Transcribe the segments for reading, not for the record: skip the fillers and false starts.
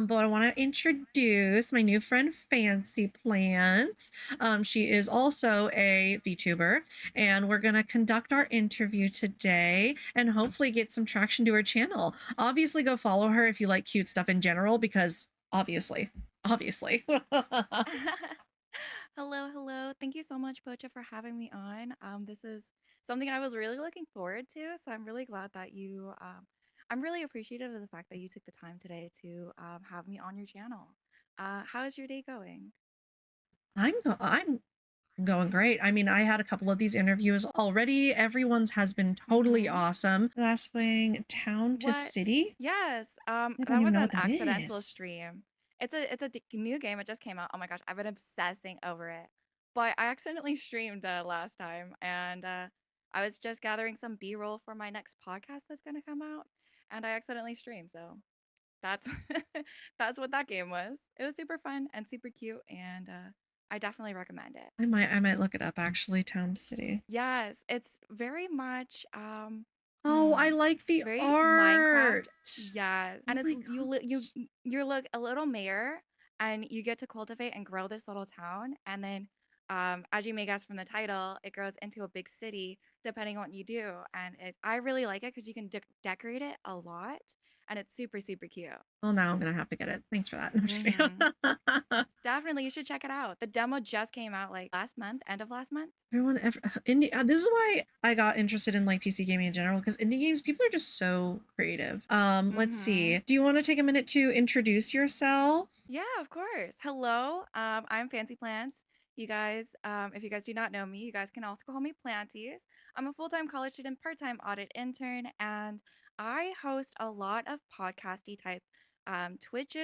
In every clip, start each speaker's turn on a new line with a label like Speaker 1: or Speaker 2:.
Speaker 1: But I want to introduce my new friend FancyPlantz. She is also a VTuber, and we're gonna conduct our interview today and hopefully get some traction to her channel. Obviously, go follow her if you like cute stuff in general, because obviously.
Speaker 2: Hello, hello. Thank you so much, Pocha, for having me on. This is something I was really looking forward to, so I'm really glad that I'm really appreciative of the fact that you took the time today to have me on your channel. How is your day going?
Speaker 1: I'm going great. I mean, I had a couple of these interviews already. Everyone's has been totally
Speaker 2: Mm-hmm.
Speaker 1: awesome. Last swing town to
Speaker 2: What?
Speaker 1: city.
Speaker 2: Yes.
Speaker 1: I don't
Speaker 2: That
Speaker 1: even
Speaker 2: was
Speaker 1: know
Speaker 2: an
Speaker 1: what that
Speaker 2: accidental
Speaker 1: is.
Speaker 2: stream. It's a new game. It just came out. Oh my gosh, I've been obsessing over it. But I accidentally streamed last time, and I was just gathering some B-roll for my next podcast that's gonna come out, and I accidentally streamed. So that's that's what that game was. It was super fun and super cute, and I definitely recommend it.
Speaker 1: I might look it up actually. Town to city.
Speaker 2: Yes, it's very much
Speaker 1: Oh, I
Speaker 2: hmm,
Speaker 1: like the
Speaker 2: very Minecraft.
Speaker 1: art.
Speaker 2: Yes.
Speaker 1: Oh
Speaker 2: And it's
Speaker 1: my gosh.
Speaker 2: you're like a little mayor and you get to cultivate and grow this little town and then as you may guess from the title, it grows into a big city depending on what you do. And I really like it because you can decorate it a lot and it's super, super cute.
Speaker 1: Well, now I'm gonna have to get it. Thanks for that. No, I'm just kidding.
Speaker 2: Hmm. Definitely, you should check it out. The demo just came out like last month, end of last month.
Speaker 1: Everyone, indie. This is why I got interested in like PC gaming in general, because indie games, people are just so creative. Let's
Speaker 2: Hmm.
Speaker 1: see. Do you want to take a minute to introduce yourself?
Speaker 2: Yeah, of course. Hello, I'm FancyPlantz. You guys, if you guys do not know me, you guys can also call me Planties. I'm a full-time college student, part-time audit intern, and I host a lot of podcasty type Twitch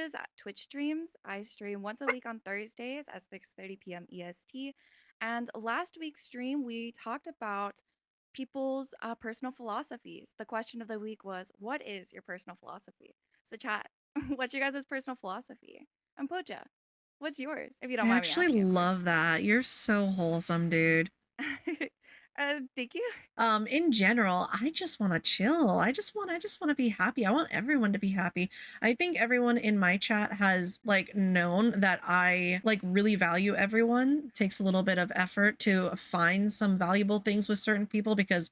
Speaker 2: streams. I stream once a week on Thursdays at 6:30 p.m. EST. And last week's stream, we talked about people's personal philosophies. The question of the week was, "What is your personal philosophy?" So, chat, what's your guys' personal philosophy? I'm Pocha. What's yours? If you don't
Speaker 1: I
Speaker 2: mind me
Speaker 1: actually
Speaker 2: asking, of course.
Speaker 1: love that. You're so wholesome, dude.
Speaker 2: Thank you.
Speaker 1: In general, I just want to chill. I just want to be happy. I want everyone to be happy. I think everyone in my chat has like known that I like really value everyone. It takes a little bit of effort to find some valuable things with certain people because,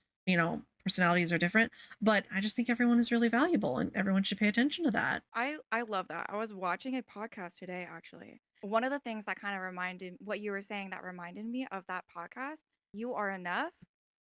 Speaker 1: personalities are different, but I just think everyone is really valuable and everyone should pay attention to that.
Speaker 2: I love that. I was watching a podcast today, actually. One of the things that kind of reminded what you were saying that reminded me of that podcast, you are enough,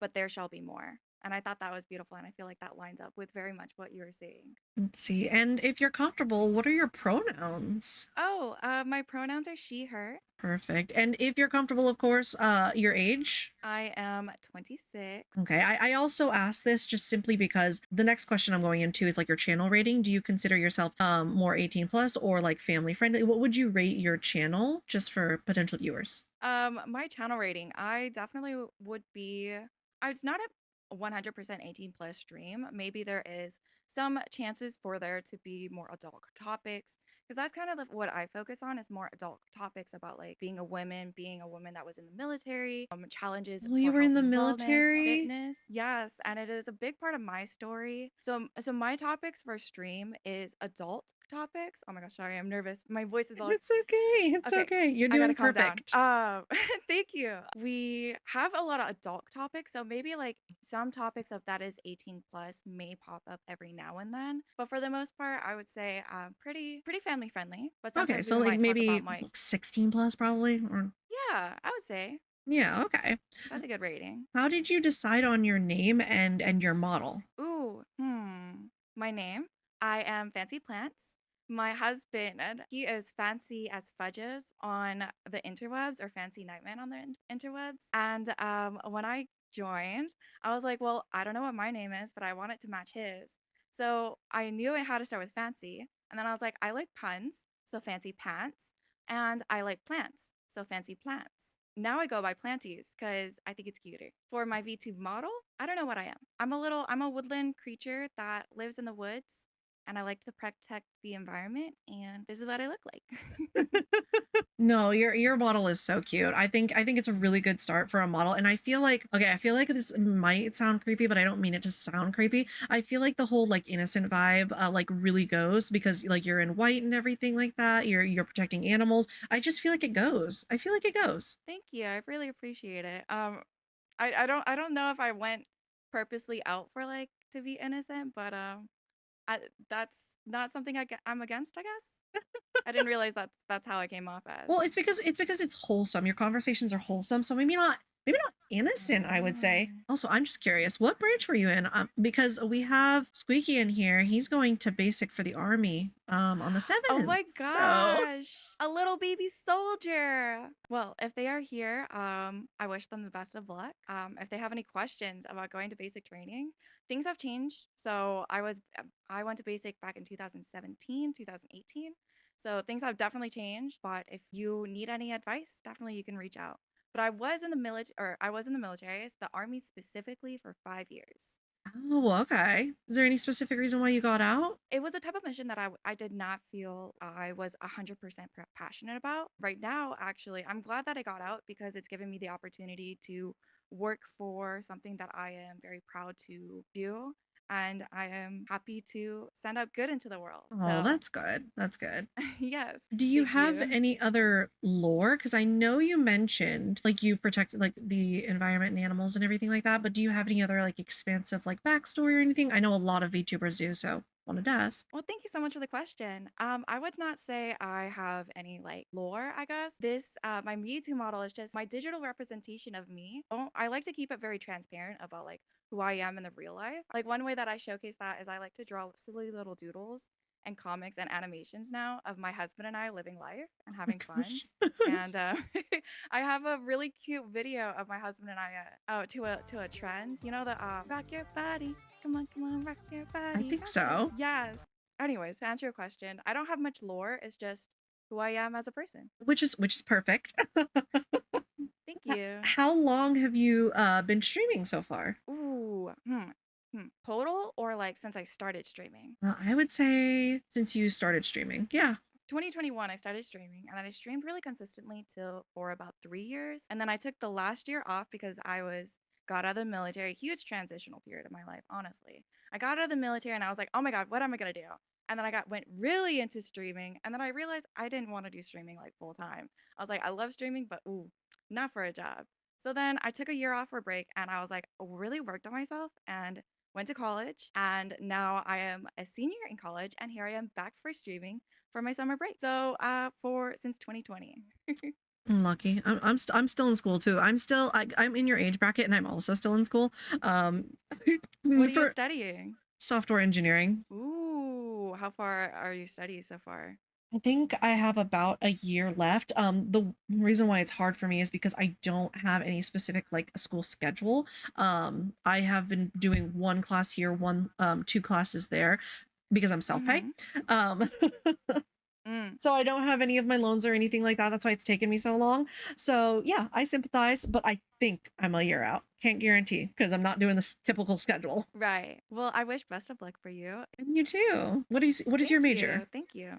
Speaker 2: but there shall be more. And I thought that was beautiful. And I feel like that lines up with very much what you were saying.
Speaker 1: Let's see. And if you're comfortable, what are your pronouns?
Speaker 2: Oh, my pronouns are she, her.
Speaker 1: Perfect. And if you're comfortable, of course, your age.
Speaker 2: I am 26.
Speaker 1: Okay. I also asked this just simply because the next question I'm going into is like your channel rating. Do you consider yourself more 18 plus or like family friendly? What would you rate your channel just for potential viewers?
Speaker 2: My channel rating, I definitely would be. It's not a 100% 18 plus stream. Maybe there is some chances for there to be more adult topics because that's kind of what I focus on is more adult topics about like being a woman that was in the military, challenges
Speaker 1: Oh,
Speaker 2: for
Speaker 1: you were in
Speaker 2: health
Speaker 1: the
Speaker 2: and wellness,
Speaker 1: military?
Speaker 2: fitness. Yes, and it is a big part of my story. So my topics for stream is adult topics. Oh my gosh, sorry, I'm nervous. My voice is all
Speaker 1: It's okay. It's
Speaker 2: okay.
Speaker 1: okay. You're
Speaker 2: I gotta
Speaker 1: doing
Speaker 2: calm down.
Speaker 1: perfect.
Speaker 2: Thank you. We have a lot of adult topics, so maybe like some topics of that is 18 plus may pop up every now and then. But for the most part, I would say pretty family friendly. But
Speaker 1: Okay.
Speaker 2: sometimes we
Speaker 1: So like
Speaker 2: might talk about
Speaker 1: maybe
Speaker 2: my
Speaker 1: 16 plus probably or
Speaker 2: yeah, I would say
Speaker 1: yeah, okay.
Speaker 2: that's a good rating.
Speaker 1: How did you decide on your name and your model?
Speaker 2: Ooh, my name. I am Fancy Plants. My husband, he is fancy as fudges on the interwebs or fancy nightman on the interwebs. And when I joined, I was like, well, I don't know what my name is, but I want it to match his. So I knew it had to start with fancy. And then I was like, I like puns, so fancy pants. And I like plants, so fancy plants. Now I go by Planties because I think it's cuter. For my VTube model, I don't know what I am. I'm a woodland creature that lives in the woods. and I like to protect the environment, and this is what I look like.
Speaker 1: No, your model is so cute. I think it's a really good start for a model. And I feel like, okay, I feel like this might sound creepy, but I don't mean it to sound creepy. I feel like the whole like innocent vibe like really goes because like you're in white and everything like that. You're protecting animals. I just feel like it goes. I feel like it goes.
Speaker 2: Thank you. I really appreciate it. I don't know if I went purposely out for like to be innocent, but I that's not something I'm against, I guess. I didn't realize that's how I came off as.
Speaker 1: Well, it's because it's wholesome. Your conversations are wholesome, so maybe not innocent, I would say.
Speaker 2: Oh.
Speaker 1: Also, I'm just curious, what branch were you in? Because we have Squeaky in here. He's going to basic for the army on the
Speaker 2: Oh
Speaker 1: 7th.
Speaker 2: my
Speaker 1: So,
Speaker 2: gosh, a little baby soldier. Well, if they are here, I wish them the best of luck. If they have any questions about going to basic training, things have changed. So I went to basic back in 2017, 2018. So things have definitely changed. But if you need any advice, definitely you can reach out. But I was in the military, the army specifically for 5 years.
Speaker 1: oh, okay. Is there any specific reason why you got out?
Speaker 2: It was a type of mission that I did not feel I was 100% passionate about. Right now, actually, I'm glad that I got out because it's given me the opportunity to work for something that I am very proud to do. And I am happy to send out good into the world.
Speaker 1: Oh,
Speaker 2: So,
Speaker 1: that's good. That's good.
Speaker 2: yes,
Speaker 1: Do you
Speaker 2: thank
Speaker 1: have
Speaker 2: you.
Speaker 1: any other lore? Because I know you mentioned like you protect like the environment and animals and everything like that, but do you have any other like expansive like backstory or anything? I know a lot of VTubers do, so wanted to ask.
Speaker 2: Well, thank you so much for the question. I would not say I have any like lore, I guess. My Me Too model is just my digital representation of me. Oh, I like to keep it very transparent about like who I am in the real life. Like one way that I showcase that is I like to draw silly little doodles and comics and animations now of my husband and I living life and
Speaker 1: Oh
Speaker 2: having
Speaker 1: my
Speaker 2: fun.
Speaker 1: gosh.
Speaker 2: And I have a really cute video of my husband and I to a trend. You know the rock your body, come on, rock your
Speaker 1: I
Speaker 2: body,
Speaker 1: think
Speaker 2: rock your.
Speaker 1: so.
Speaker 2: Yes. Anyways, to answer your question, I don't have much lore. It's just who I am as a person.
Speaker 1: Which is perfect.
Speaker 2: Thank you.
Speaker 1: How long have you been streaming so far?
Speaker 2: Ooh, Total or like since I started streaming?
Speaker 1: I would say since you started streaming. Yeah.
Speaker 2: 2021, I started streaming and then I streamed really consistently till for about 3 years. And then I took the last year off because got out of the military, huge transitional period of my life, honestly. I got out of the military and I was like, oh my God, what am I gonna do? And then went really into streaming. And then I realized I didn't want to do streaming like full time. I was like, I love streaming, but ooh, not for a job. So then I took a year off for a break and I was like, really worked on myself and went to college. And now I am a senior in college and here I am back for streaming for my summer break. So, for since 2020.
Speaker 1: I'm lucky. I'm still in school too. I'm in your age bracket and I'm also still in school. Um
Speaker 2: What are you
Speaker 1: for
Speaker 2: studying?
Speaker 1: software engineering.
Speaker 2: Ooh, how far are you studying so far?
Speaker 1: I think I have about a year left. The reason why it's hard for me is because I don't have any specific like school schedule. I have been doing one class here, one two classes there because I'm self-pay.
Speaker 2: Mm-hmm.
Speaker 1: Um
Speaker 2: Mm,
Speaker 1: so I don't have any of my loans or anything like that. That's why it's taken me so long. So yeah, I sympathize, but I think I'm a year out. Can't guarantee because I'm not doing this typical schedule.
Speaker 2: right. Well, I wish best of luck for you.
Speaker 1: And you too. What is your
Speaker 2: Thank
Speaker 1: major?
Speaker 2: you. Thank you.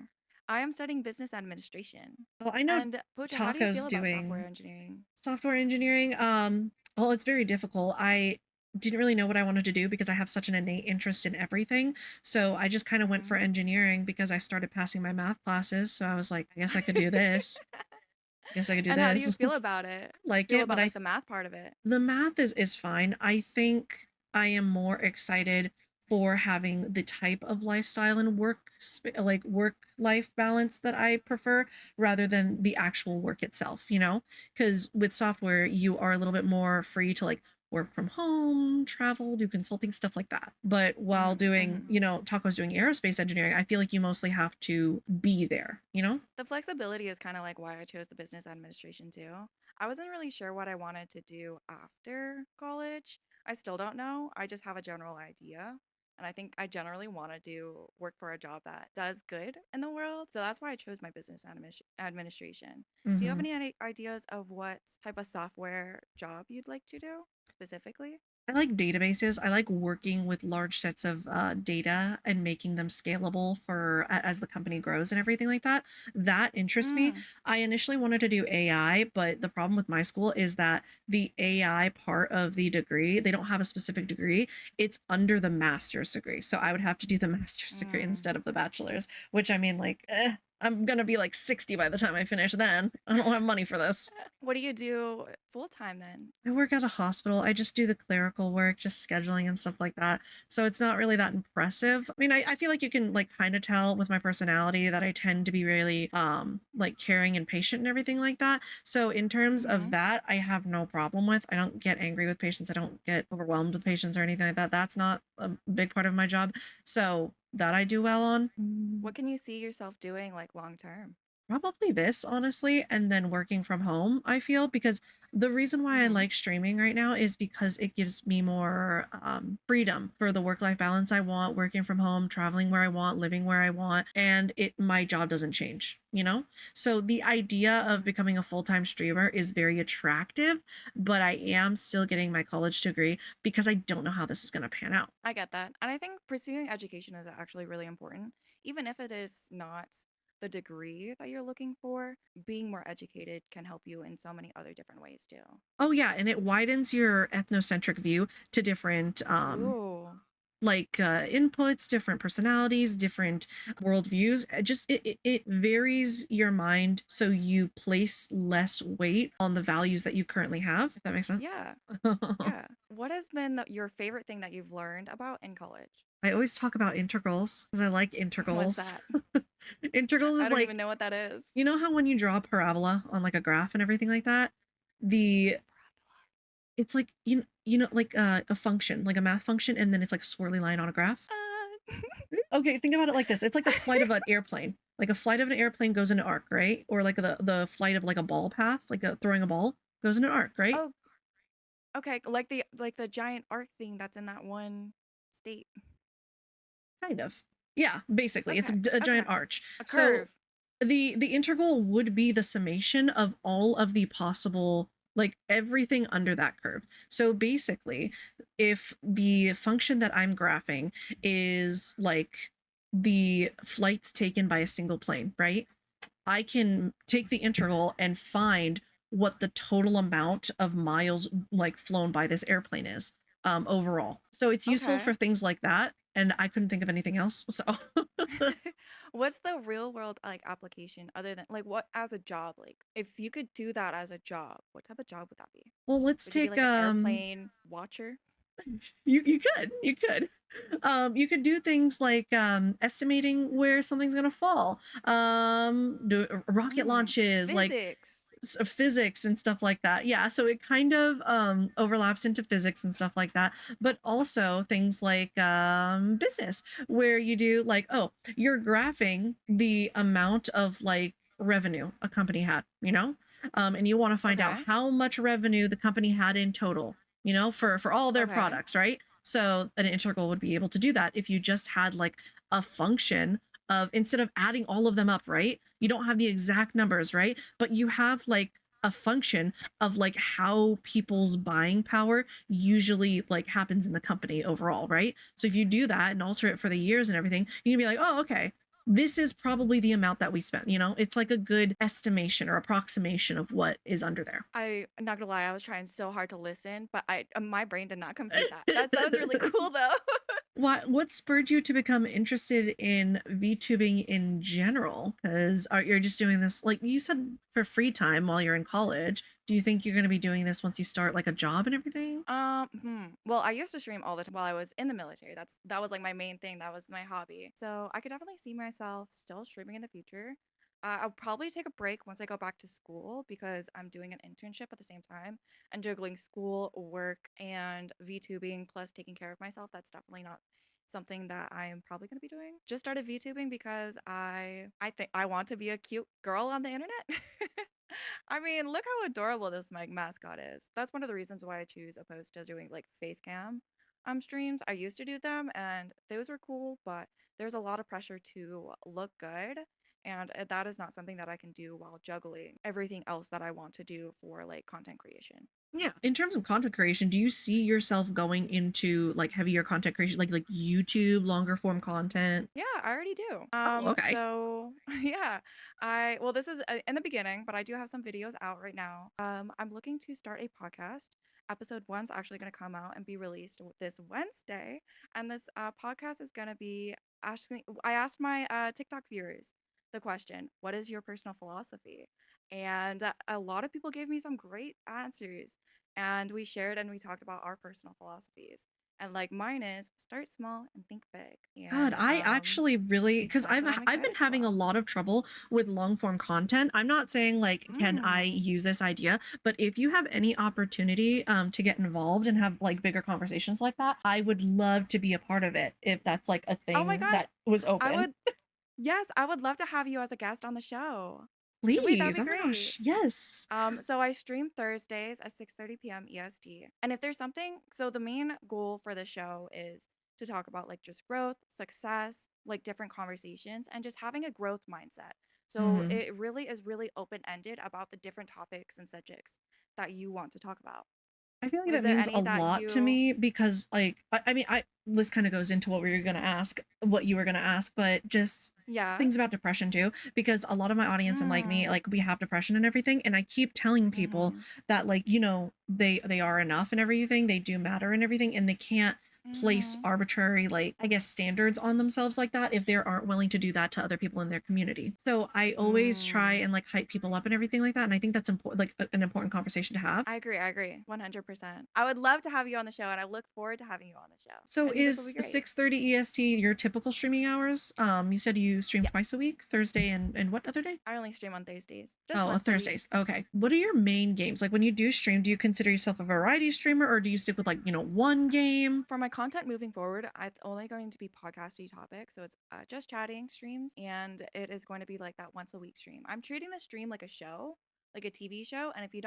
Speaker 2: I am studying business administration.
Speaker 1: Well, I know
Speaker 2: And Pocha, how do you
Speaker 1: Taco's
Speaker 2: feel about software
Speaker 1: doing
Speaker 2: engineering?
Speaker 1: software engineering. Well, it's very difficult. I didn't really know what I wanted to do because I have such an innate interest in everything. So I just kind of went for
Speaker 2: Mm-hmm.
Speaker 1: engineering because I started passing my math classes. So I was like, I guess I could do this. I guess I could do
Speaker 2: And how do you
Speaker 1: this.
Speaker 2: feel about it?
Speaker 1: Like
Speaker 2: Feel
Speaker 1: it, but
Speaker 2: about like the math part of it?
Speaker 1: the math is fine. I think I am more excited for having the type of lifestyle and like work life balance that I prefer rather than the actual work itself, Because with software, you are a little bit more free to like work from home, travel, do consulting, stuff like that. But while
Speaker 2: Mm-hmm.
Speaker 1: doing,
Speaker 2: Mm-hmm.
Speaker 1: Taco's doing aerospace engineering, I feel like you mostly have to be there?
Speaker 2: The flexibility is kind of like why I chose the business administration too. I wasn't really sure what I wanted to do after college. I still don't know. I just have a general idea. And I think I generally want to do work for a job that does good in the world. So that's why I chose my administration. Do you have
Speaker 1: Hmm.
Speaker 2: any ideas of what type of software job you'd like to do specifically?
Speaker 1: I like databases. I like working with large sets of data and making them scalable for as the company grows and everything like that. That interests me.
Speaker 2: Mm,
Speaker 1: I initially wanted to do AI, but the problem with my school is that the AI part of the degree, they don't have a specific degree. It's under the master's degree. So I would have to do the master's degree
Speaker 2: mm.
Speaker 1: instead of the bachelor's, which I mean, like, I'm gonna be like 60 by the time I finish then. I don't have money for this.
Speaker 2: What do you do full time then?
Speaker 1: I work at a hospital. I just do the clerical work, just scheduling and stuff like that. So it's not really that impressive. I mean, I feel like you can like kind of tell with my personality that I tend to be really like caring and patient and everything like that. So in terms of
Speaker 2: Hmm.
Speaker 1: that, I have no problem with. I don't get angry with patients. I don't get overwhelmed with patients or anything like that. That's not a big part of my job. So that I do well on.
Speaker 2: What can you see yourself doing like long term?
Speaker 1: Probably this, honestly, and then working from home, I feel, because the reason why I
Speaker 2: Hmm.
Speaker 1: like streaming right now is because it gives me more freedom for the work-life balance I want, working from home, traveling where I want, living where I want, and it my job doesn't change, you know? So the idea of
Speaker 2: Mm,
Speaker 1: becoming a full-time streamer is very attractive, but I am still getting my college degree because I don't know how this is going to pan out.
Speaker 2: I get that. And I think pursuing education is actually really important. Even if it is not the degree that you're looking for, being more educated can help you in so many other different ways too.
Speaker 1: Oh yeah, and it widens your ethnocentric view to different
Speaker 2: Ooh,
Speaker 1: inputs, different personalities, different worldviews. It varies your mind so you place less weight on the values that you currently have, if that makes sense.
Speaker 2: yeah, yeah. What has been your favorite thing that you've learned about in college?
Speaker 1: I always talk about integrals because I like
Speaker 2: What's
Speaker 1: integrals.
Speaker 2: that?
Speaker 1: Integrals
Speaker 2: I
Speaker 1: is
Speaker 2: don't even
Speaker 1: like,
Speaker 2: know what that is.
Speaker 1: you know how when you draw a parabola on like a graph and everything like that, the it's like you know like a function, like a math function, and then it's like a swirly line on a graph.
Speaker 2: Uh,
Speaker 1: Okay, think about it like this. It's like the flight of an airplane. Like a flight of an airplane goes in an arc, right? Or like the flight of like a ball path, like throwing a ball goes in an arc, right?
Speaker 2: oh, okay, like the giant arc thing that's in that one state.
Speaker 1: Kind of. Yeah, basically, it's
Speaker 2: Okay,
Speaker 1: a giant
Speaker 2: okay.
Speaker 1: arch.
Speaker 2: A
Speaker 1: So
Speaker 2: curve.
Speaker 1: the integral would be the summation of all of the possible like everything under that curve. So basically, if the function that I'm graphing is like the flights taken by a single plane, right? I can take the integral and find what the total amount of miles like flown by this airplane is overall. So it's useful
Speaker 2: Okay.
Speaker 1: for things like that. And I couldn't think of anything else. So
Speaker 2: What's the real world like application other than like what as a job? Like if you could do that as a job, what type of job would that be?
Speaker 1: well, let's
Speaker 2: Would you be
Speaker 1: take
Speaker 2: like an airplane watcher?
Speaker 1: you could do things like estimating where something's gonna fall, do rocket launches, like
Speaker 2: Physics.
Speaker 1: physics and stuff like that. Yeah, so it kind of overlaps into physics and stuff like that, but also things like business where you do like, oh, you're graphing the amount of like revenue a company had, you know, and you want to find out
Speaker 2: Okay.
Speaker 1: how much revenue the company had in total, you know, for all their
Speaker 2: Okay.
Speaker 1: products, right? So an integral would be able to do that if you just had like a function of, instead of adding all of them up, right? You don't have the exact numbers, right? But you have like a function of like how people's buying power usually like happens in the company overall, right? So if you do that and alter it for the years and everything, you can be like, oh, okay, this is probably the amount that we spent, you know? It's like a good estimation or approximation of what is under there.
Speaker 2: I'm not gonna lie, I was trying so hard to listen, but I my brain did not compute that. That sounds really cool though.
Speaker 1: What spurred you to become interested in VTubing in general? Because you're just doing this, like you said, for free time while you're in college. Do you think you're going to be doing this once you start like a job and everything?
Speaker 2: Well, I used to stream all the time while I was in the military. That was like my main thing. That was my hobby. So I could definitely see myself still streaming in the future. I'll probably take a break once I go back to school because I'm doing an internship at the same time and juggling school, work, and VTubing plus taking care of myself. That's definitely not something that I am probably going to be doing. Just started VTubing because I think I want to be a cute girl on the internet. I mean, look how adorable this mascot is. That's one of the reasons why I choose opposed to doing like face cam streams. I used to do them and those were cool, but there's a lot of pressure to look good. And that is not something that I can do while juggling everything else that I want to do for like content creation.
Speaker 1: Yeah. In terms of content creation, do you see yourself going into like heavier content creation, like YouTube, longer form content?
Speaker 2: Yeah, I already do.
Speaker 1: Oh, okay.
Speaker 2: So yeah, well, this is in the beginning, but I do have some videos out right now. I'm looking to start a podcast. Episode one's actually going to come out and be released this Wednesday, and this podcast is going to be asking. I asked my TikTok viewers the question, "What is your personal philosophy?" And a lot of people gave me some great answers, and we shared and we talked about our personal philosophies. And like mine is start small and think big.
Speaker 1: God,
Speaker 2: And
Speaker 1: I actually really because
Speaker 2: that's what I'm
Speaker 1: I've been
Speaker 2: excited
Speaker 1: having a
Speaker 2: for.
Speaker 1: lot of trouble with long form content. I'm not saying like can I
Speaker 2: Mm.
Speaker 1: use this idea, but if you have any opportunity to get involved and have like bigger conversations like that, I would love to be a part of it if that's like a
Speaker 2: Oh my
Speaker 1: thing
Speaker 2: gosh,
Speaker 1: that was
Speaker 2: I
Speaker 1: open.
Speaker 2: would yes, I would love to have you as a guest on the show. Wait, that'd
Speaker 1: Please.
Speaker 2: be
Speaker 1: Oh my
Speaker 2: great.
Speaker 1: gosh. Yes.
Speaker 2: So I stream Thursdays at 6:30 p.m. EST. And if there's something, so the main goal for the show is to talk about like just growth, success, like different conversations, and just having a growth mindset. So
Speaker 1: Mhm.
Speaker 2: it really is really open-ended about the different topics and subjects that you want to talk about.
Speaker 1: I feel like
Speaker 2: Was
Speaker 1: that
Speaker 2: there
Speaker 1: means
Speaker 2: any
Speaker 1: a
Speaker 2: that
Speaker 1: lot to
Speaker 2: you
Speaker 1: me because like I mean I this kind of goes into what we were gonna ask, what you were gonna ask, but just
Speaker 2: yeah.
Speaker 1: things about depression too, because a lot of my audience and like me,
Speaker 2: Mm.
Speaker 1: like we have depression and everything, and I keep telling people
Speaker 2: Mm-hmm.
Speaker 1: that like they are enough and everything, they do matter and everything, and they can't place
Speaker 2: Mm-hmm.
Speaker 1: arbitrary like I guess standards on themselves like that if they aren't willing to do that to other people in their community. So I always try
Speaker 2: Mm.
Speaker 1: and like hype people up and everything like that, and I think that's important, like an important conversation to have.
Speaker 2: I agree. I agree. 100%. I would love to have you on the show, and I look forward to having you on the show.
Speaker 1: So
Speaker 2: I think this will be
Speaker 1: is
Speaker 2: great.
Speaker 1: 6:30 EST your typical streaming hours? You said you stream
Speaker 2: Yes.
Speaker 1: twice a week, Thursday and what other day?
Speaker 2: I only stream on Thursdays, just
Speaker 1: Oh,
Speaker 2: once a week.
Speaker 1: Thursdays. Okay. What are your main games? Like when you do stream, do you consider yourself a variety streamer or do you stick with like, one game?
Speaker 2: For my content moving forward, it's only going to be podcasty topics. So it's just chatting streams, and it is going to be like that once a week stream. I'm treating the stream like a show, like a TV show. And if you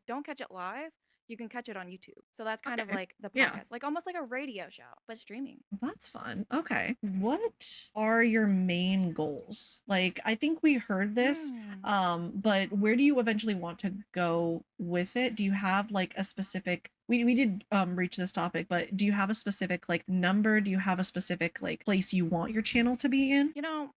Speaker 2: don't catch it live, you can catch it on YouTube. So that's kind of
Speaker 1: Okay.
Speaker 2: like the
Speaker 1: Yeah.
Speaker 2: podcast, like almost like a radio show, but streaming.
Speaker 1: That's fun. Okay. What are your main goals? Like I think we heard this,
Speaker 2: Hmm.
Speaker 1: but where do you eventually want to go with it? Do you have like a specific we did reach this topic, but do you have a specific like number? Do you have a specific like place you want your channel to be in?
Speaker 2: You know,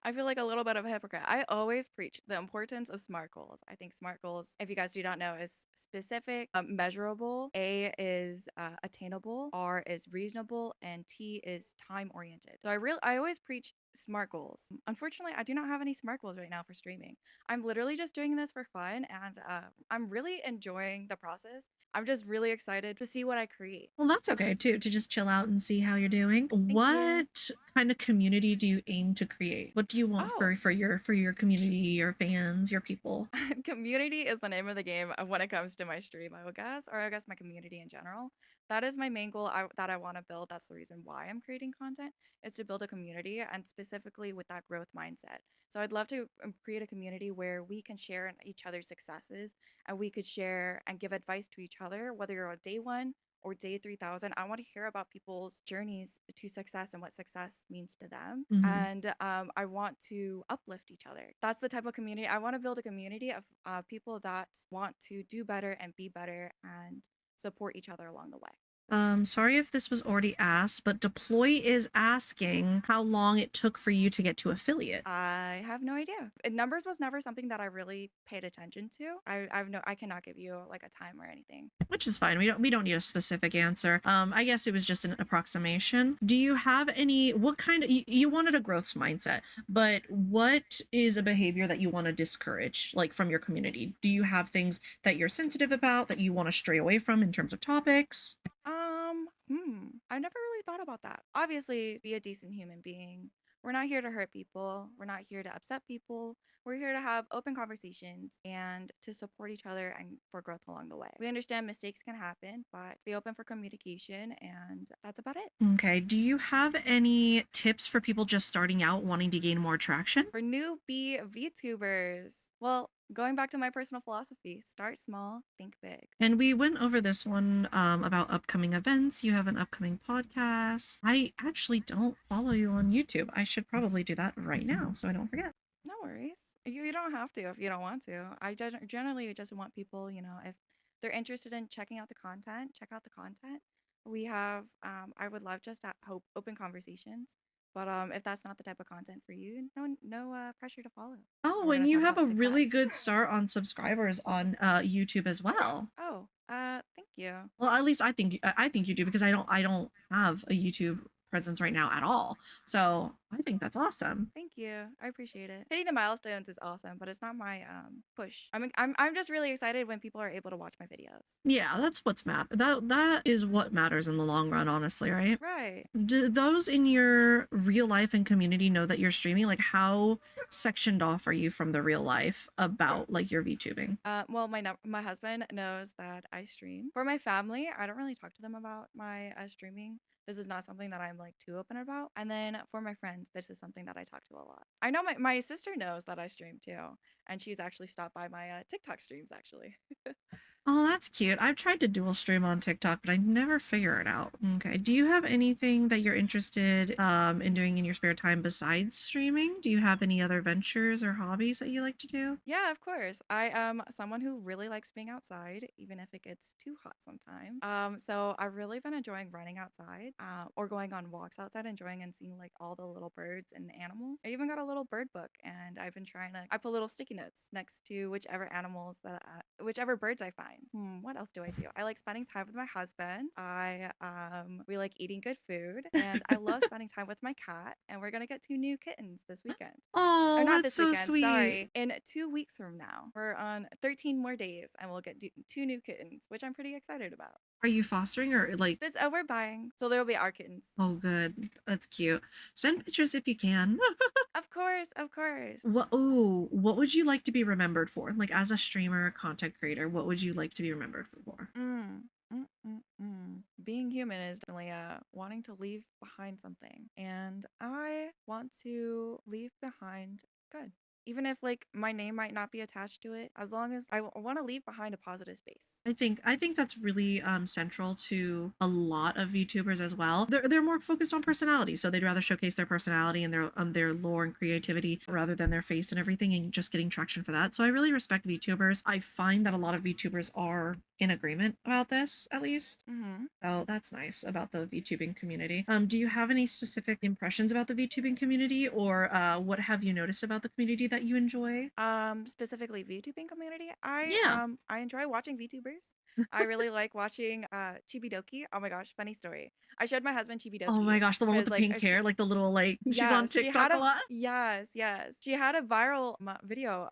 Speaker 2: I feel like a little bit of a hypocrite. I always preach the importance of SMART goals. I think SMART goals, if you guys do not know, is specific, measurable, A is attainable, R is reasonable, and T is time oriented. So I always preach SMART goals. Unfortunately, I do not have any SMART goals right now for streaming. I'm literally just doing this for fun, and I'm really enjoying the process. I'm just really excited to see what I create.
Speaker 1: Well, that's okay too, to just chill out and see how you're doing.
Speaker 2: Thank you.
Speaker 1: What kind of community do you aim to create? What do you want
Speaker 2: Oh,
Speaker 1: for your community, your fans, your people?
Speaker 2: community is the name of the game when it comes to my stream, I would guess, or I guess my community in general. That is my main goal that I want to build. That's the reason why I'm creating content is to build a community and specifically with that growth mindset. So I'd love to create a community where we can share in each other's successes and we could share and give advice to each other, whether you're on day one or day 3000. I want to hear about people's journeys to success and what success means to them.
Speaker 1: Mhm.
Speaker 2: And I want to uplift each other. That's the type of community. I want to build a community of people that want to do better and be better and support each other along the way.
Speaker 1: Sorry if this was already asked, but Deploy is asking how long it took for you to get to affiliate.
Speaker 2: I have no idea. Numbers was never something that I really paid attention to. I cannot give you like a time or anything.
Speaker 1: Which is fine. We don't need a specific answer. I guess it was just an approximation. Do you have any what kind of you wanted a growth mindset, but what is a behavior that you want to discourage like from your community? Do you have things that you're sensitive about that you want to stray away from in terms of topics?
Speaker 2: I never really thought about that. Obviously, be a decent human being. We're not here to hurt people. We're not here to upset people. We're here to have open conversations and to support each other and for growth along the way. We understand mistakes can happen, but be open for communication, and that's about it.
Speaker 1: Okay. Do you have any tips for people just starting out wanting to gain more traction?
Speaker 2: For newbie VTubers, well, going back to my personal philosophy, start small, think big.
Speaker 1: And we went over this one about upcoming events. You have an upcoming podcast. I actually don't follow you on YouTube. I should probably do that right now so I don't forget.
Speaker 2: No worries. You don't have to if you don't want to. Generally just want people, if they're interested in checking out the content, check out the content. We have I would love just to hope open conversations. But if that's not the type of content for you, no pressure to follow. And
Speaker 1: Oh,
Speaker 2: we're
Speaker 1: and
Speaker 2: gonna
Speaker 1: you
Speaker 2: talk
Speaker 1: have
Speaker 2: about
Speaker 1: a
Speaker 2: success.
Speaker 1: really good start on subscribers on YouTube as well.
Speaker 2: Oh, thank you.
Speaker 1: Well, at least I think you do because I don't have a YouTube presence right now at all. So I think that's awesome.
Speaker 2: Thank you. I appreciate it. Hitting the milestones is awesome, but it's not my push. I'm just really excited when people are able to watch my videos.
Speaker 1: Yeah, that's that is what matters in the long run, honestly, right?
Speaker 2: Right.
Speaker 1: Do those in your real life and community know that you're streaming? Like, how sectioned off are you from the real life about like your VTubing?
Speaker 2: Well, my husband knows that I stream. For my family, I don't really talk to them about my streaming. This is not something that I'm like too open about. And then for my friends, this is something that I talk to a lot. I know my sister knows that I stream too, and she's actually stopped by my TikTok streams actually.
Speaker 1: Oh, that's cute. I've tried to dual stream on TikTok, but I never figure it out. Okay. Do you have anything that you're interested in doing in your spare time besides streaming? Do you have any other ventures or hobbies that you like to do?
Speaker 2: Yeah, of course. I am someone who really likes being outside, even if it gets too hot sometimes. So I've really been enjoying running outside, or going on walks outside, enjoying and seeing like all the little birds and animals. I even got a little bird book, and I've been trying to. I put little sticky notes next to whichever birds I find. What else do I do? I like spending time with my husband. We like eating good food, and I love spending time with my cat. And we're gonna get 2 new kittens this weekend. Or
Speaker 1: Oh,
Speaker 2: not
Speaker 1: that's
Speaker 2: this
Speaker 1: so
Speaker 2: weekend,
Speaker 1: sweet.
Speaker 2: sorry. In 2 weeks from now, we're on 13 more days and we'll get 2 new kittens, which I'm pretty excited about.
Speaker 1: Are you fostering or like,
Speaker 2: This we're buying, so there will be our kittens.
Speaker 1: oh, good. That's cute. Send pictures if you can.
Speaker 2: Of course, of course.
Speaker 1: What would you like to be remembered for? Like as a streamer, content creator, what would you like to be remembered for?
Speaker 2: Mm, Being human is definitely wanting to leave behind something, and I want to leave behind good. Even if like my name might not be attached to it, as long as I want to leave behind a positive space.
Speaker 1: I think that's really central to a lot of VTubers as well. They're more focused on personality, so they'd rather showcase their personality and their lore and creativity rather than their face and everything, and just getting traction for that. So I really respect VTubers. I find that a lot of VTubers are in agreement about this, at least.
Speaker 2: Mm-hmm.
Speaker 1: Oh, that's nice about the VTubing community. Do you have any specific impressions about the VTubing community, or what have you noticed about the community that you enjoy?
Speaker 2: Specifically VTubing community, I
Speaker 1: Yeah.
Speaker 2: I enjoy watching VTubers. I really like watching Chibidoki. Oh my gosh, funny story. I showed my husband
Speaker 1: Oh my
Speaker 2: Chibidoki
Speaker 1: gosh, the one with
Speaker 2: because
Speaker 1: the
Speaker 2: like
Speaker 1: pink hair, like the little like she's on
Speaker 2: yes, she had
Speaker 1: TikTok a
Speaker 2: a
Speaker 1: lot.
Speaker 2: yes, yes. She had a viral video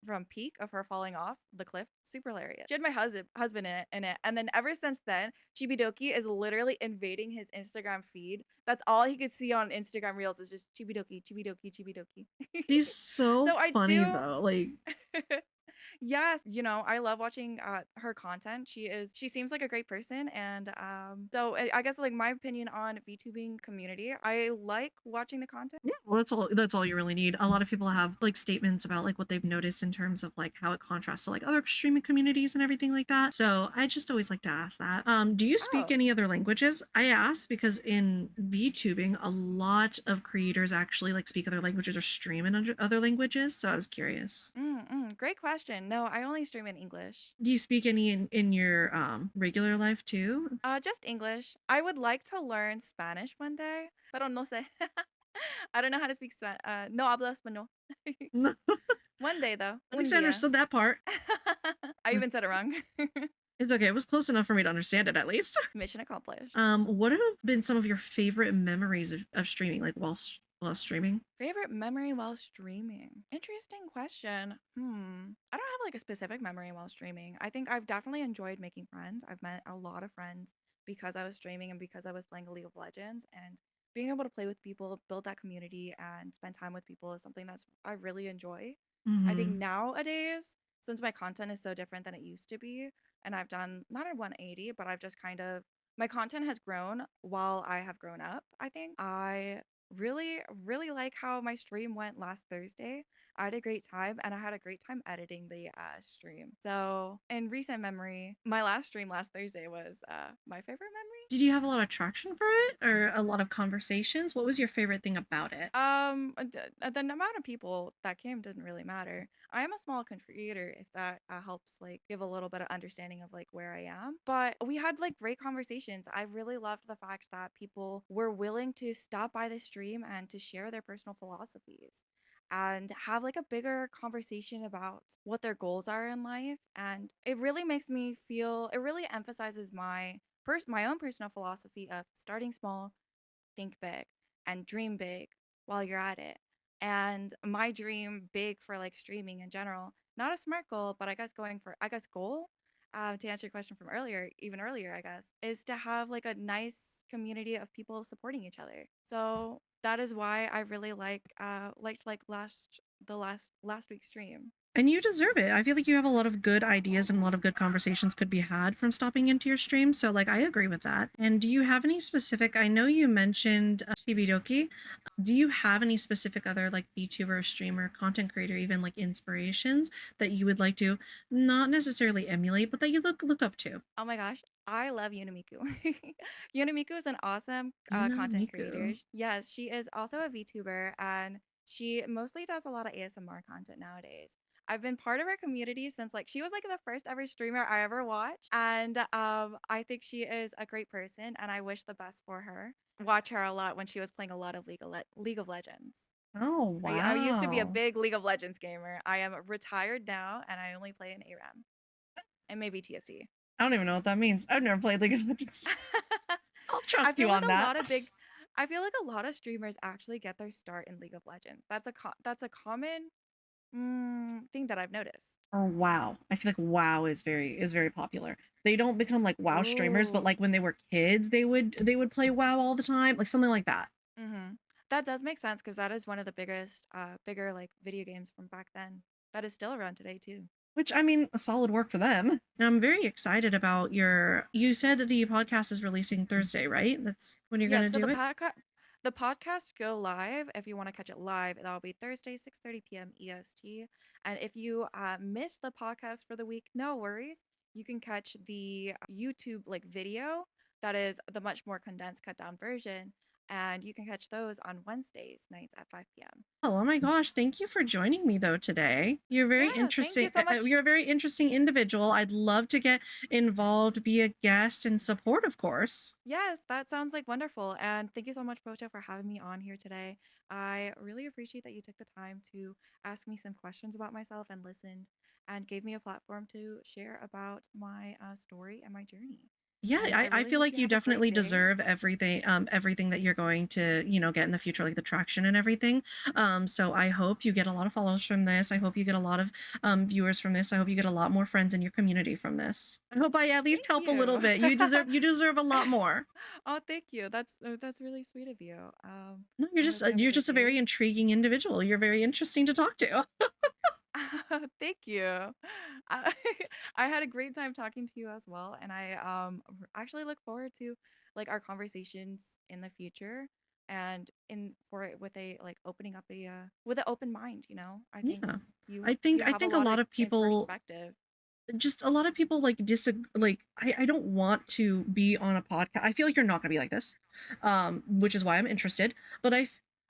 Speaker 2: from Peak of her falling off the cliff. Super hilarious. She had my husband in it, and then ever since then, Chibidoki is literally invading his Instagram feed. That's all he could see on Instagram Reels is just Chibidoki, Chibidoki, Chibidoki.
Speaker 1: She's so
Speaker 2: So I
Speaker 1: funny
Speaker 2: do.
Speaker 1: though. Like,
Speaker 2: Yes, I love watching her content. She seems like a great person, and so I guess like my opinion on VTubing community, I like watching the content.
Speaker 1: yeah, well, that's all you really need. A lot of people have like statements about like what they've noticed in terms of like how it contrasts to like other streaming communities and everything like that. So I just always like to ask that. Do you speak
Speaker 2: Oh,
Speaker 1: any other languages? I ask because in VTubing, a lot of creators actually like speak other languages or stream in other languages. So I was curious.
Speaker 2: great question. No, I only stream in English.
Speaker 1: Do you speak any in your regular life too?
Speaker 2: Just English. I would like to learn Spanish one day, pero no sé. I don't know how to speak Spanish. No hablo español. One day though,
Speaker 1: At
Speaker 2: un
Speaker 1: least I
Speaker 2: día.
Speaker 1: understood that part.
Speaker 2: I even said it wrong.
Speaker 1: It's okay. It was close enough for me to understand it at least.
Speaker 2: Mission accomplished.
Speaker 1: What have been some of your favorite memories of streaming, like while streaming?
Speaker 2: Favorite memory while streaming? Interesting question. I don't have like a specific memory while streaming. I think I've definitely enjoyed making friends. I've met a lot of friends because I was streaming and because I was playing League of Legends, and being able to play with people, build that community and spend time with people is something that's I really enjoy. I think
Speaker 1: Mm-hmm.
Speaker 2: nowadays, since my content is so different than it used to be, and I've done not a 180, but I've just kind of my content has grown while I have grown up. I think I really like how my stream went last Thursday. I had a great time and I had a great time editing the stream. So, in recent memory, my last stream last Thursday was my favorite memory.
Speaker 1: Did you have a lot of traction for it or a lot of conversations? What was your favorite thing about it?
Speaker 2: The amount of people that came didn't really matter. I am a small creator, if that helps, like, give a little bit of understanding of like where I am. But we had like great conversations. I really loved the fact that people were willing to stop by the stream and to share their personal philosophies and have like a bigger conversation about what their goals are in life. And it really makes me feel, it really emphasizes my own personal philosophy of starting small, think big, and dream big while you're at it. And my dream big for like streaming in general, not a smart goal, but I guess going for, I guess, goal, to answer your question from earlier, even earlier, I guess, is to have like a nice community of people supporting each other. So that is why I really liked like last week's stream.
Speaker 1: And you deserve it. I feel like you have a lot of good ideas and a lot of good conversations could be had from stopping into your stream. So, like, I agree with that. And do you have any specific? I know you mentioned Doki. Do you have any specific other like VTuber, streamer, content creator, even like inspirations that you would like to not necessarily emulate, but that you look up to?
Speaker 2: Oh my gosh, I love Unimiku. Unimiku is an awesome
Speaker 1: Yuna
Speaker 2: content creator.
Speaker 1: Miku.
Speaker 2: Yes, she is also a VTuber and she mostly does a lot of ASMR content nowadays. I've been part of her community since like she was like the first ever streamer I ever watched. And I think she is a great person and I wish the best for her. Watch her a lot when she was playing a lot of League of Legends.
Speaker 1: Oh
Speaker 2: I used to be a
Speaker 1: wow.
Speaker 2: big League of Legends gamer. I am retired now and I only play in ARAM and maybe TFT.
Speaker 1: I don't even know what that means. I've never played League of Legends. I'll
Speaker 2: I
Speaker 1: trust you
Speaker 2: feel like
Speaker 1: on
Speaker 2: a
Speaker 1: that.
Speaker 2: lot of big I feel like a lot of streamers actually get their start in League of Legends. That's a common thing that I've noticed.
Speaker 1: Or WoW. I feel like WoW is very popular. They don't become like WoW streamers, but
Speaker 2: Oh,
Speaker 1: like when they were kids, they would play WoW all the time, like something like that.
Speaker 2: mm-hmm. That does make sense because that is one of the biggest, bigger like video games from back then. That is still around today too.
Speaker 1: Which I mean, a solid work for them. And I'm very excited about your. You said the podcast is releasing Thursday, right? That's when you're
Speaker 2: Yes,
Speaker 1: gonna
Speaker 2: so
Speaker 1: do it.
Speaker 2: the podcast go live if you want to catch it live. That'll be Thursday, 6:30 p.m. EST. And if you missed the podcast for the week, no worries. You can catch the YouTube like video that is the much more condensed, cut down version. And you can catch those on Wednesdays nights at 5 p.m.
Speaker 1: Oh my gosh! Thank you for joining me though today. You're very
Speaker 2: Yeah, thank you
Speaker 1: interesting.
Speaker 2: so
Speaker 1: You're
Speaker 2: much.
Speaker 1: a very interesting individual. I'd love to get involved, be a guest, and support, of course.
Speaker 2: Yes, that sounds like wonderful. And thank you so much, Pocha, for having me on here today. I really appreciate that you took the time to ask me some questions about myself and listened and gave me a platform to share about my story and my journey.
Speaker 1: Yeah,
Speaker 2: And I
Speaker 1: I
Speaker 2: really
Speaker 1: feel
Speaker 2: hope
Speaker 1: like
Speaker 2: you
Speaker 1: you
Speaker 2: have a great
Speaker 1: definitely
Speaker 2: day.
Speaker 1: deserve everything that you're going to, get in the future, like the traction and everything. So I hope you get a lot of followers from this. I hope you get a lot of viewers from this. I hope you get a lot more friends in your community from this. I hope I at least
Speaker 2: Thank
Speaker 1: help a little
Speaker 2: you.
Speaker 1: bit. You deserve a lot more.
Speaker 2: Oh, thank you. That's really sweet of you.
Speaker 1: No,
Speaker 2: I hope you have a
Speaker 1: you're
Speaker 2: great
Speaker 1: just a very
Speaker 2: day.
Speaker 1: intriguing individual. You're very interesting to talk to.
Speaker 2: Thank you. I, I had a great time talking to you as well, and I actually look forward to like our conversations in the future and in for it with a like opening up a with an open mind, you know. I think
Speaker 1: Yeah.
Speaker 2: you
Speaker 1: I
Speaker 2: have a
Speaker 1: think a
Speaker 2: lot
Speaker 1: lot
Speaker 2: of
Speaker 1: of people
Speaker 2: perspective.
Speaker 1: just a lot of people like disagree. Like I don't want to be on a podcast. I feel like you're not going to be like this, which is why I'm interested. But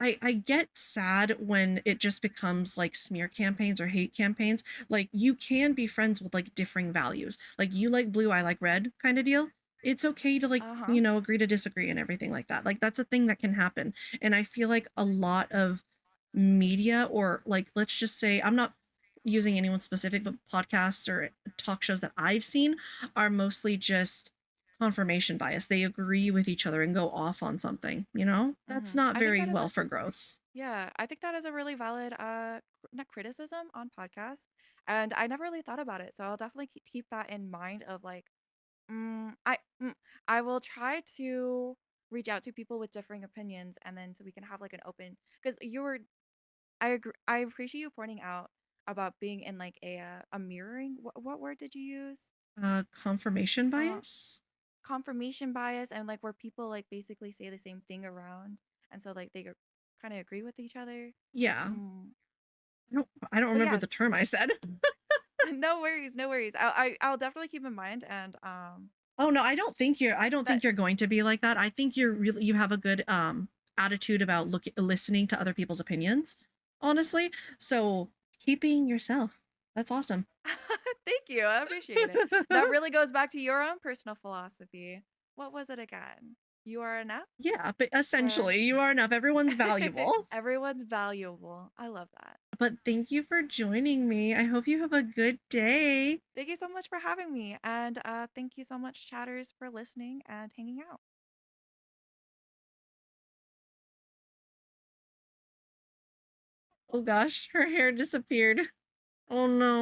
Speaker 1: I get sad when it just becomes like smear campaigns or hate campaigns. Like you can be friends with like differing values. Like you like blue, I like red kind of deal. It's okay to like,
Speaker 2: Uh-huh.
Speaker 1: agree to disagree and everything like that. Like that's a thing that can happen. And I feel like a lot of media, or like let's just say, I'm not using anyone specific, but podcasts or talk shows that I've seen are mostly just confirmation bias. They agree with each other and go off on something, That's not
Speaker 2: I think
Speaker 1: very
Speaker 2: that is
Speaker 1: well for growth.
Speaker 2: yeah, I think that is a really valid not criticism on podcasts, and I never really thought about it. So I'll definitely keep that in mind of like Mm, I mm, I will try to reach out to people with differing opinions and then so we can have like an open because you were I agree I appreciate you pointing out about being in like a mirroring what word did you use?
Speaker 1: Confirmation
Speaker 2: Uh
Speaker 1: bias.
Speaker 2: confirmation bias and like where people like basically say the same thing around and so like they kind of agree with each other.
Speaker 1: Yeah.
Speaker 2: Mm.
Speaker 1: I don't
Speaker 2: But
Speaker 1: remember the
Speaker 2: yes,
Speaker 1: term I said.
Speaker 2: no worries, no worries. I'll definitely keep in mind and
Speaker 1: Oh, no, I don't
Speaker 2: that
Speaker 1: think you're going to be like that. I think you have a good, attitude about listening to other people's opinions, honestly. So, keeping yourself. That's awesome.
Speaker 2: thank you. I appreciate it. That really goes back to your own personal philosophy. What was it again? You are enough
Speaker 1: Yeah, but
Speaker 2: or
Speaker 1: essentially, you are enough. Everyone's valuable.
Speaker 2: everyone's valuable. I love that.
Speaker 1: But thank you for joining me. I hope you have a good day.
Speaker 2: Thank you so much for having me. And thank you so much, chatters, for listening and hanging out.
Speaker 1: Oh gosh, her hair disappeared. Oh no.